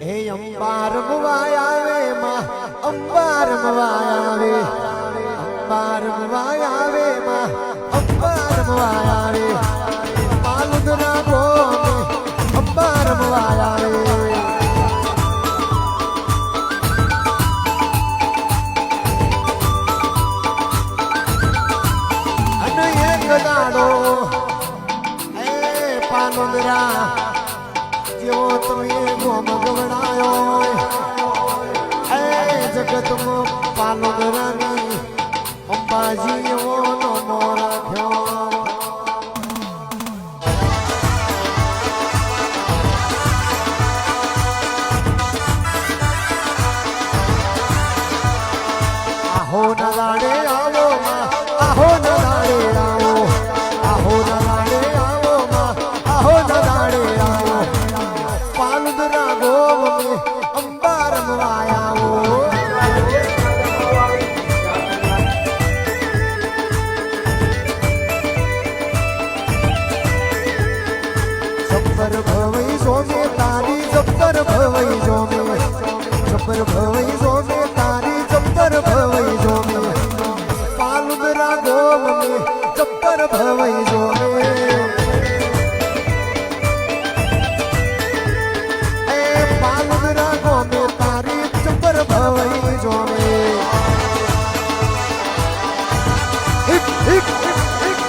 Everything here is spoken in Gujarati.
હે અંબાર મવાય આવે માં અંબાર મવાય આવે અંબાર મવાય આવે માં અંબાર મવાય આવે પાલુદરા ગોમે અંબાર મવાય આવે અને એક દાડો એ પાલુદરા જેવો તમે ગોમ ગવડાયો એ જગતમાં પાલુદરાની અંબાજી એવો નમો રાખ્યો આહો નલાડે આવો માં આહો નલાડે આવો આહો નલાડે આવો માં આહો નલાડે આવો પાલુદરા ગોમ અંબાર મવાય આવો જબ્બર ભવઈ જોમે તારી જબ્બર ભવઈ જોમે જબ્બર ભવ